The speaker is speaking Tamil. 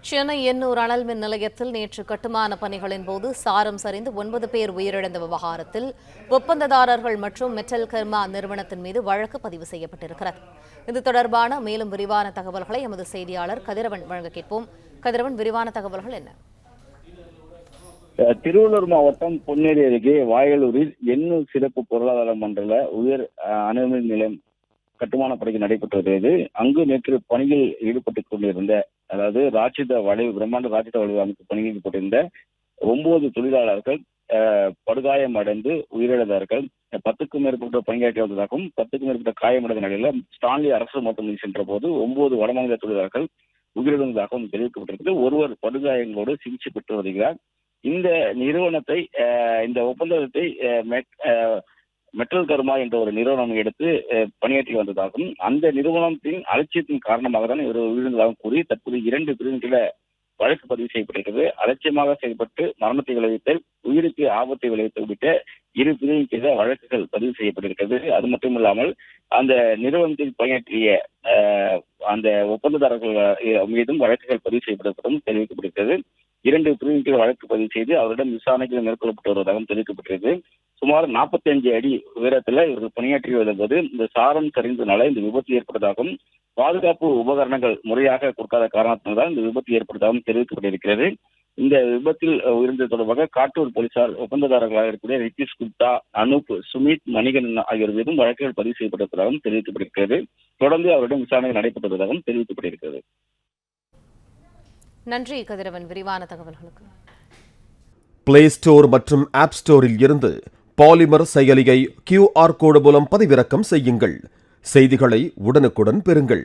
சென்னை எண்ணூர் அனல் மின் நிலையத்தில் நேற்று கட்டுமான பணிகளின் போது சாரம் சரிந்து 9 பேர் உயிரிழந்த விவகாரத்தில் ஒப்பந்ததாரர்கள் மற்றும் மெட்டல் கர்மா நிறுவனத்தின் மீது வழக்கு பதிவு செய்யப்பட்டிருக்கிறது. இது தொடர்பான மேலும் விரிவான தகவல்களை எமது செய்தியாளர் கதிரவன் வழங்க கேட்போம். கதிரவன், விரிவான தகவல்கள் என்ன? திருவள்ளூர் மாவட்டம் பொன்னேரி அருகே வாயலூரில் எண்ணூர் சிறப்பு பொருளாதார மண்டல உயர் அணுமின் நிலையம் கட்டுமான பணிகள் நடைபெற்று வருகிறது. அங்கு நேற்று பணியில் ஈடுபட்டுக் கொண்டிருந்த, அதாவது பிரம்மாண்ட ராட்சத வளைவு அமைப்பு பணியில் ஈடுபட்டிருந்த 9 தொழிலாளர்கள் படுகாயம் அடைந்து உயிரிழந்தார்கள். 10க்கும் மேற்பட்ட பணியாற்றி வந்ததாகவும் 10க்கும் மேற்பட்ட காயமடைந்த நிலையில் ஸ்டான்லி அரசு மருத்துவமனையில் சென்ற போது 9 வடமாநில தொழிலாளர்கள் உயிரிழந்ததாகவும் தெரிவிக்கப்பட்டிருக்கிறது. ஒருவர் படுகாயங்களோடு சிகிச்சை பெற்று வருகிறார். இந்த நிறுவனத்தை இந்த ஒப்பந்தத்தை மெட்டல் கர்மா என்ற ஒரு நிறுவனம் எடுத்து பணியாற்றி வந்ததாகவும், அந்த நிறுவனத்தின் அலட்சியத்தின் காரணமாக தான் இவர் உயிரிழந்ததாகவும் கூறி தற்போது 2 பிரிவுகளில் வழக்கு பதிவு செய்யப்பட்டிருக்கிறது. அலட்சியமாக செயல்பட்டு மரணத்தை விளைவித்தல், உயிருக்கு ஆபத்தை விளைவித்தல் உள்ளிட்ட 2 பிரிவின் கீழ வழக்குகள் பதிவு செய்யப்பட்டிருக்கிறது. அது மட்டுமில்லாமல் அந்த நிறுவனத்தில் பணியாற்றிய அந்த ஒப்பந்ததாரர்கள் மீதும் வழக்குகள் பதிவு செய்யப்பட்டதும் தெரிவிக்கப்பட்டிருக்கிறது. 2 பிரிவின் கீழ் வழக்கு பதிவு செய்து அவரிடம் விசாரணைகள் மேற்கொள்ளப்பட்டு வருவதாகவும் தெரிவிக்கப்பட்டிருக்கிறது. சுமார் 45 அடி உயரத்தில் இவர்கள் பணியாற்றி வந்தபோது இந்த சாரம் சரிந்ததுனால இந்த விபத்து ஏற்பட்டதாகவும், பாதுகாப்பு உபகரணங்கள் முறையாக கொடுக்காத காரணத்தினால்தான் இந்த விபத்து ஏற்பட்டதாகவும் தெரிவிக்கப்பட்டிருக்கிறது. இந்த விபத்தில் உயிரிழந்தது தொடர்பாக காட்டூர் போலீசார் ஒப்பந்ததாரர்களாக இருக்கக்கூடிய ரித்திஷ் குப்தா, அனூப், சுமித், மணிகண்டன் ஆகியோர் மீதும் வழக்குகள் பதிவு செய்யப்பட்டிருப்பதாகவும் தெரிவிக்கப்பட்டிருக்கிறது. தொடர்ந்து அவரிடம் விசாரணை நடைபெற்று வருவதாகவும் தெரிவிக்கப்பட்டிருக்கிறது. நன்றி கதிரவன், விரிவான தகவல்களுக்கு. பிளே ஸ்டோர் மற்றும் ஆப் ஸ்டோரில் இருந்து பாலிமர் செயலியை QR கோடு மூலம் பதிவிறக்கம் செய்யுங்கள். செய்திகளை உடனுக்குடன் பெறுங்கள்.